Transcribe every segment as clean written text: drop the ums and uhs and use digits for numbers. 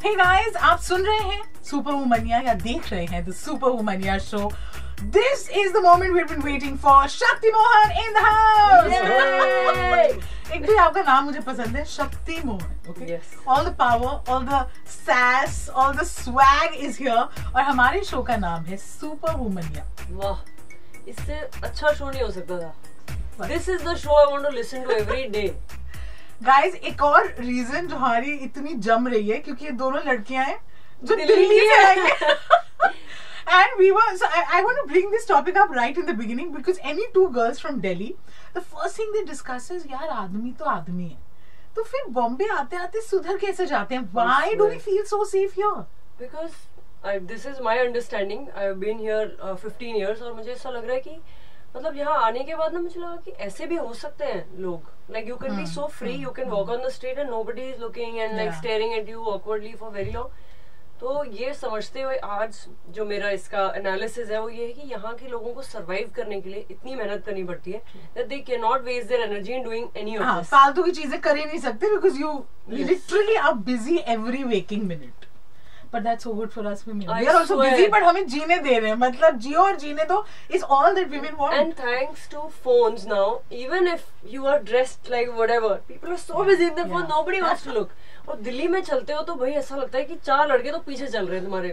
Hey guys, आप सुन रहे हैं सुपर वुमनिया या देख रहे हैं द सुपर वुमनिया show. This is the moment we've been waiting for. Shakti Mohan in the house. एक भी आपका नाम मुझे पसंद है, Shakti Mohan. Okay. Yes. All the power, all the sass, all the swag is here. और हमारे शो का नाम है सुपर वुमनिया. वाह, इससे अच्छा शो नहीं हो सकता था. This is the show I want to listen to every day. Guys एक और रीजन जो हमारी इतनी जम रही है क्योंकि ये दोनों लड़कियां हैं जो दिल्ली से आई हैं. And we were, so I want to bring this topic up right in the beginning because any two girls from Delhi, the first thing they discuss is यार आदमी तो आदमी है, तो फिर बॉम्बे आते आते सुधर कैसे जाते हैं? Why do we feel so safe here? Because this is my understanding. I have been here 15 years और मुझे ऐसा लग रहा है कि मतलब यहाँ आने के बाद ना मुझे लगा कि ऐसे भी हो सकते हैं लोग. Like you can be so free, you can walk on the street and nobody is looking and like staring at you awkwardly for very long. तो ये समझते हुए आज जो मेरा इसका एनालिसिस है वो ये है कि यहाँ के लोगों को सरवाइव करने के लिए इतनी मेहनत करनी पड़ती है that they cannot waste their energy in doing any of this. फालतू की चीजें कर ही नहीं सकते because you literally are busy every waking minute. But that's so good for us women. We are also busy, but हमें जीने दे रहे हैं. मतलब जियो और जीने दो is all that women want. And thanks to phones now, even if you are dressed like whatever, people are so busy in their phone, nobody wants to look. और दिल्ली में चलते हो तो भाई ऐसा लगता है कि 4 लड़के तो पीछे चल रहे हैं तुम्हारे.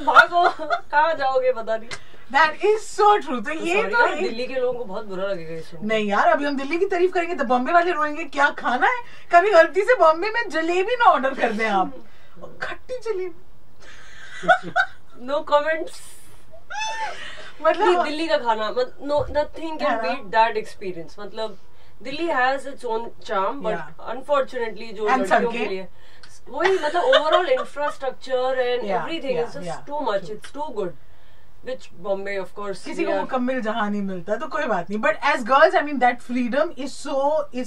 भागो, कहाँ जाओगे पता नहीं. That is so true. तो ये तो दिल्ली के लोगों को बहुत बुरा लगेगा इस सुनकर. नहीं यार, अभी हम दिल्ली की तारीफ करेंगे तो बॉम्बे वाले रोएंगे क्या खाना है. कभी गलती से बॉम्बे में जलेबी ना ऑर्डर कर दें आप. खट्टी जलेबी. No comments. मतलब दिल्ली का खाना no nothing can beat that experience. मतलब Delhi has its own charm but unfortunately जो लड़कियों के लिए वही मतलब overall infrastructure and everything is just too much. It's too good. Which Bombay, of course, किसी को मुकम्मल जहाँ नहीं मिलता तो कोई बात नहीं. But as girls, I mean that freedom is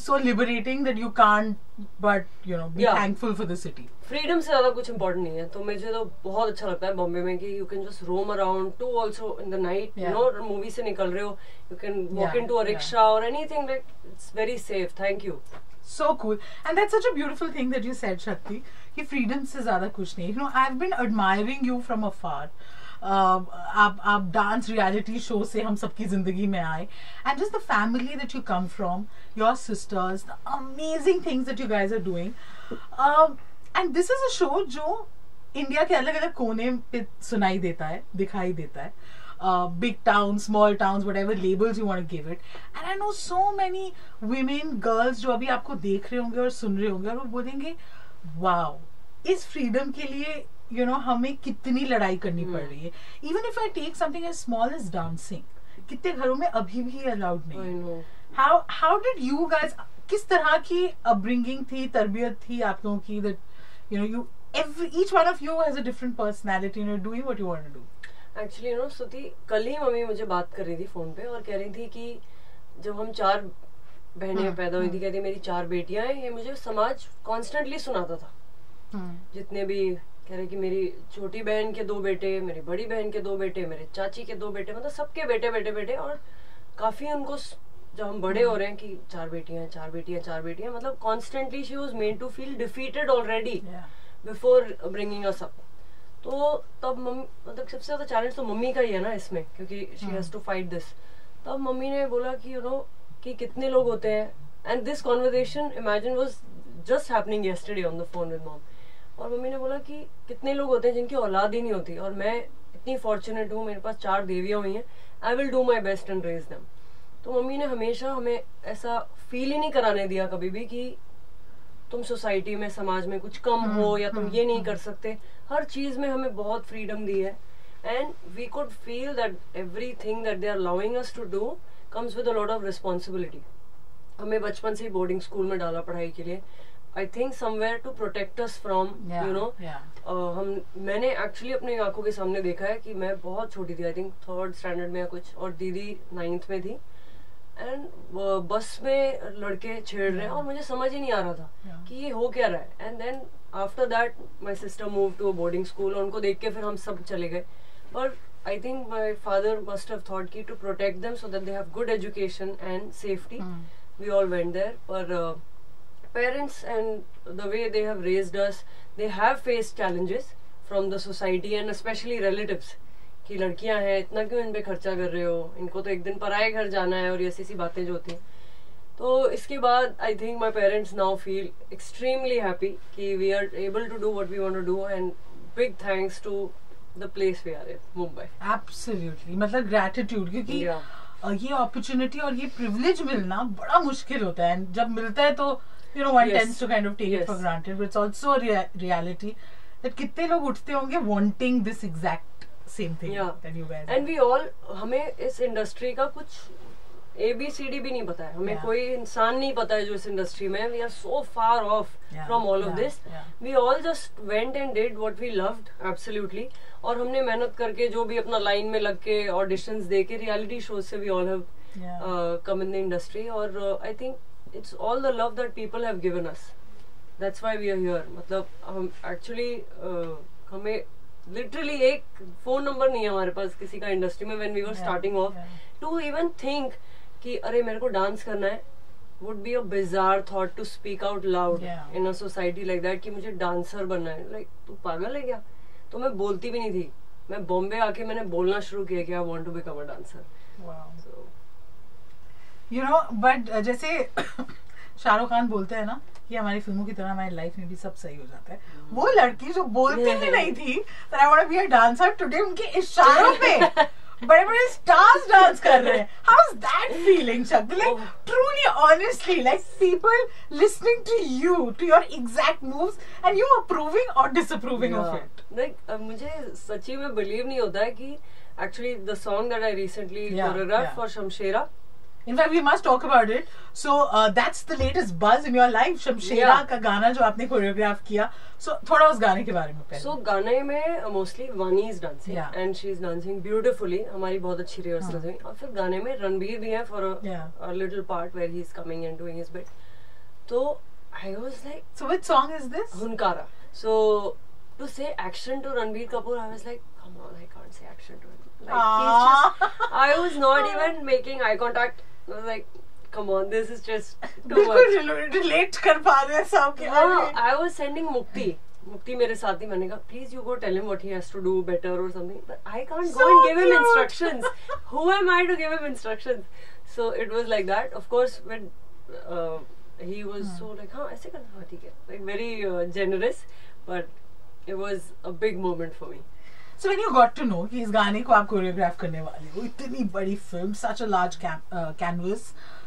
so liberating that you can't but be thankful for the city. Freedom से ज्यादा कुछ इम्पोर्टेंट नहीं है. तो मुझे तो बहुत अच्छा लगता है बॉम्बे में कि you can just roam around too also in the night. Movie से निकल रहे हो, you can walk in to a rickshaw और anything. Like it's very safe. Thank you. So cool. And that's such a beautiful thing that you said, Shakti, कि freedom से ज्यादा कुछ नहीं. I've been admiring you from afar. आप dance reality show से हम सबकी जिंदगी में आए and just the family that you come from, your sisters, the amazing things that you guys are doing. And this is a show जो India के अलग अलग कोने पे सुनाई देता है, दिखाई देता है. Big towns, small towns, whatever labels you want to give it. And I know so many women, girls जो अभी आपको देख रहे होंगे और सुन रहे होंगे और वो बोलेंगे वाओ, इस फ्रीडम के लिए हमें कितनी लड़ाई करनी पड़ रही है. Even if I take something as small as dancing, कितने घरों में अभी भी अलाउड नहीं. हाउ डिड यू गाइज, किस तरह की अपब्रिंगिंग थी, तरबियत थी आप लोगों की, that you each one of you has a different personality and you're doing what you want to do. Actually Shruti, कल ही मम्मी मुझे बात कर रही थी फोन पे और कह रही थी कि जब हम 4 बहनें पैदा हुई थी, कहती मेरी 4 बेटियां हैं. ये मुझे समाज कॉन्स्टेंटली सुनाता था. जितने भी कह रहे कि मेरी छोटी बहन के 2 बेटे, मेरी बड़ी बहन के 2 बेटे, मेरे चाची के 2 बेटे, मतलब सबके बेटे बेटे बेटे. और काफी उनको जब हम बड़े हो रहे हैं कि 4 बेटियां, 4 बेटियां, 4 बेटियां, मतलब constantly she was made to feel defeated already before bringing us up. तो तब मम्मी, मतलब सबसे ज्यादा चैलेंज तो मम्मी का ही है ना इसमें, क्योंकि she has to fight this. तब मम्मी ने बोला कि कि कितने लोग होते हैं. And this conversation imagine was just happening yesterday on the phone with mom. और मम्मी ने बोला कि कितने लोग होते हैं जिनकी औलाद ही नहीं होती और मैं इतनी फॉर्चुनेट हूँ, मेरे पास 4 देवियां हुई हैं. I will do my best and raise them. तो मम्मी ने हमेशा हमें ऐसा फील ही नहीं कराने दिया कभी भी कि तुम सोसाइटी में, समाज में कुछ कम हो या तुम ये नहीं कर सकते. हर चीज में हमें बहुत फ्रीडम दी है. And we could feel that everything that they are allowing us to do comes with a lot of responsibility. हमें बचपन से ही बोर्डिंग स्कूल में डाला पढ़ाई के लिए. I think somewhere to protect us from, मैंने एक्चुअली अपनी आंखों के सामने देखा है कि मैं बहुत छोटी थी, आई थिंक 3rd स्टैंडर्ड में या कुछ, और दीदी 9th में थी. एंड बस में लड़के छेड़ रहे हैं और मुझे समझ ही नहीं आ रहा था कि ये हो क्या रहा है. And then after that my sister move to a boarding school और उनको देख के फिर हम सब चले गए. पर I think my father must have thought की to protect them so that they have good education and safety. We all went there. पर parents and the way they have raised us, they have faced challenges from the society and especially relatives कि लड़कियां हैं इतना क्यों इन पे खर्चा कर रहे हो, इनको तो एक दिन पराए घर जाना है और ये ऐसी बातें जो होती हैं. तो इसके बाद I think my parents now feel extremely happy कि we are able to do what we want to do and big thanks to the place we are in Mumbai. Absolutely, मतलब ग्रैटिट्यूड, क्योंकि ये अपॉर्चुनिटी और ये प्रिविलेज मिलना बड़ा मुश्किल होता है. जब मिलता है तो you know one tends to kind of take it for granted, but it's also a reality that कितने लोग उठते होंगे wanting this exact same thing that you guys. And we all, हमें इस इंडस्ट्री का कुछ ABCD भी नहीं पता है, हमें कोई इंसान नहीं पता है जो इस इंडस्ट्री में. We are so far off from all of this. We all just went and did what we loved absolutely. और हमने मेहनत करके जो भी अपना लाइन में लग के ऑडिशंस दे के रियलिटी शोज से we all have come in the industry. और I think it's all the love that people have given us, that's why we are here. मतलब हम एक्चुअली हमें लिटरली एक फोन नंबर नहीं है हमारे पास किसी का इंडस्ट्री में when we were starting off. To even think कि अरे मेरे को डांस करना है would be a bizarre thought to speak out loud in a society like that कि मुझे डांसर बनना है. लाइक तू पागल है क्या? तो मैं बोलती भी नहीं थी. मैं बॉम्बे आके मैंने बोलना शुरू किया कि I want to become a dancer. You know, but जैसे शाहरुख खान बोलते हैं ना कि हमारी फिल्मों की तरह हमारी लाइफ में भी सब सही हो जाता है. वो लड़की जो बोलती ही नहीं थी that I want to be a dancer, today उनके इशारों पे बड़े बड़े स्टार्स डांस कर रहे हैं. How is that feeling, Shakti? Like truly, honestly, like people listening to you, to your exact moves, and you approving or disapproving of it. Like मुझे सच्ची में believe नहीं होता है कि actually the song that I recently choreographed for Shamshera. In fact, we must talk about it. So that's the latest buzz in your life. Shamshera का गाना जो आपने कोरियोग्राफ किया. So थोड़ा उस गाने के बारे में पहले. So गाने में mostly Vani is dancing and she is dancing beautifully. हमारी बहुत अच्छी रिहर्सल हुई. और फिर गाने में रणबीर भी है for a little part where he is coming and doing his bit. तो I was like, so which song is this? Hunkara. So to say action to Ranbir Kapoor, I was like, come on, I can't say action to him. Like he's just, I was not even making eye contact. I was like, come on, this is just too much. relate कर पा रहे हैं सब के. I was sending Mukti मेरे साथ ही. मैंने कहा please you go tell him what he has to do better or something. But I can't go and give him instructions. Who am I to give him instructions? So it was like that. Of course, when he was so like, हाँ ऐसे करना, हाँ ठीक है, like very generous. But it was a big moment for me. So when you got to know कि इस गाने को आप कोरियोग्राफ करने वाले हो, इतनी बड़ी film, such a large canvas,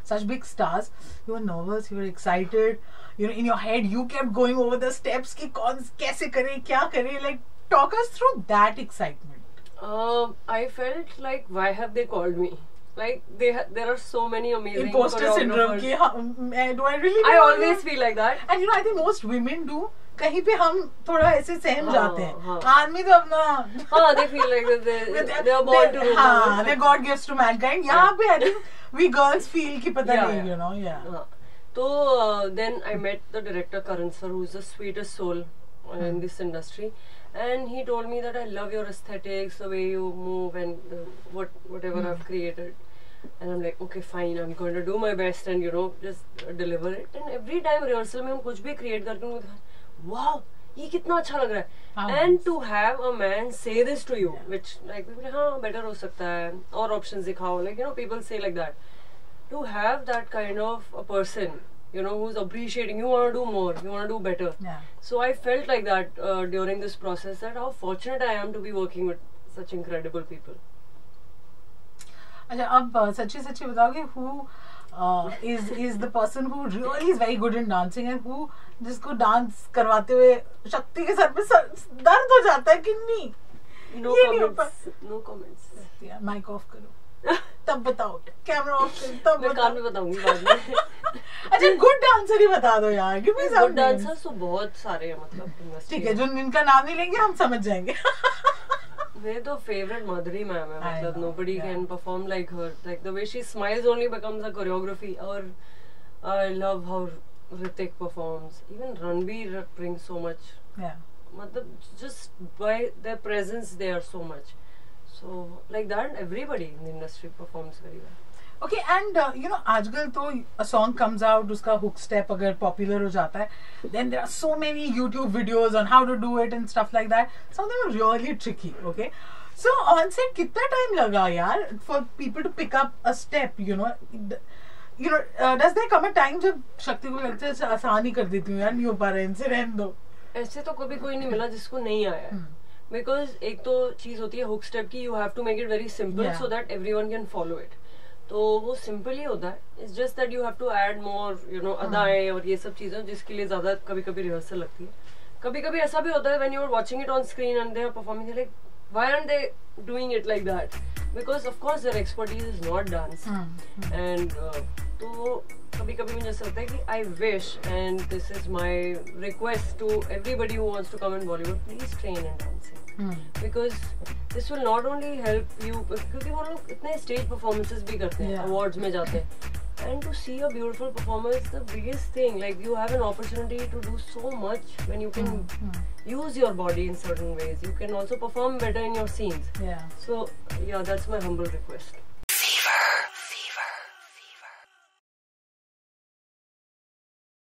such big stars, you were nervous, you were excited, you know, in your head you kept going over the steps कि कौन कैसे करे, क्या करे. Like talk us through that excitement. I felt like why have they called me? Like there are so many amazing imposter syndrome की. Do I really? I always feel like that. And you know, I think most women do. कहीं पे हम थोड़ा ऐसे सहम जाते हैं. आदमी तो अपना they feel like they are born to do. हाँ, they God gives to mankind. यहाँ पे I think we girls feel कि पता नहीं, you know, तो then I met the director Karan sir, who is the sweetest soul in this industry, and he told me that I love your aesthetics, the way you move, and whatever I've created. And I'm like, okay, fine, I'm going to do my best and you know just deliver it. And every time rehearsal में हम कुछ भी create करके उनको wow, ये कितना अच्छा लग रहा है. And to have a man say this to you, which like people हाँ better हो सकता है और options दिखाओ, like you know people say like that. To have that kind of a person, you know, who's appreciating, you want to do more, you want to do better. So I felt like that during this process, that how fortunate I am to be working with such incredible people. अच्छा, अब सच्ची सच्ची बताओगे who is the person who really is very good in dancing and who जिसको dance करवाते हुए शक्ति के सर पे दर्द हो जाता है कि नहीं? No comments. No comments. यार माइक ऑफ करो तब बताओ, कैमरा ऑफ करो तब मैं कान में बताऊंगी बाद में. अच्छा, गुड डांसर ही बता दो यार. गुड डांसर्स तो बहुत सारे हैं, मतलब ठीक है, जो इनका नाम नहीं लेंगे हम समझ जाएंगे. मेरे तो फेवरेट माधुरी मैम है, मतलब nobody can perform like her. Like the way she smiles only becomes a choreography. Or I love how Hrithik performs. Even Ranbir brings so much. मतलब just by their presence they are so much. So like that, everybody in the industry performs very well. Okay and you know आजकल तो a song comes out, उसका hook step अगर popular हो जाता है, then there are so many YouTube videos on how to do it and stuff like that. Some of them are really tricky. Okay, so on set कितना time लगा यार for people to pick up a step? You know does there come a time जब शक्ति को लगता है आसान ही कर देती हूँ यार, नहीं हो पा रहा है इनसे, रहने दो? ऐसे तो कभी कोई नहीं मिला जिसको नहीं आया है. बिकॉज एक तो चीज होती है हुक स्टेप की, you have to make it very simple so that everyone can follow it. तो वो सिंपल ही होता है. It's just that you have to add more you know अदाएं और ये सब चीजें जिसके लिए ज्यादा कभी कभी रिहर्सल लगती है. कभी कभी ऐसा भी होता है when you are watching it on screen and they are performing, like why aren't they doing it like that? Because of course their expertise is not dance. And तो कभी कभी मुझे ऐसा लगता है कि I wish, and this is my request to everybody who wants to come in Bollywood, please train in dancing. Because this will not only help you, क्योंकि वो लोग इतने स्टेज परफॉर्मेंसेस भी करते हैं, अवार्ड्स में जाते हैं, and to see a beautiful performer is the biggest thing. Like you have an opportunity to do so much when you can use your body in certain ways. You can also perform better in your scenes. Yeah. So yeah, that's my humble request.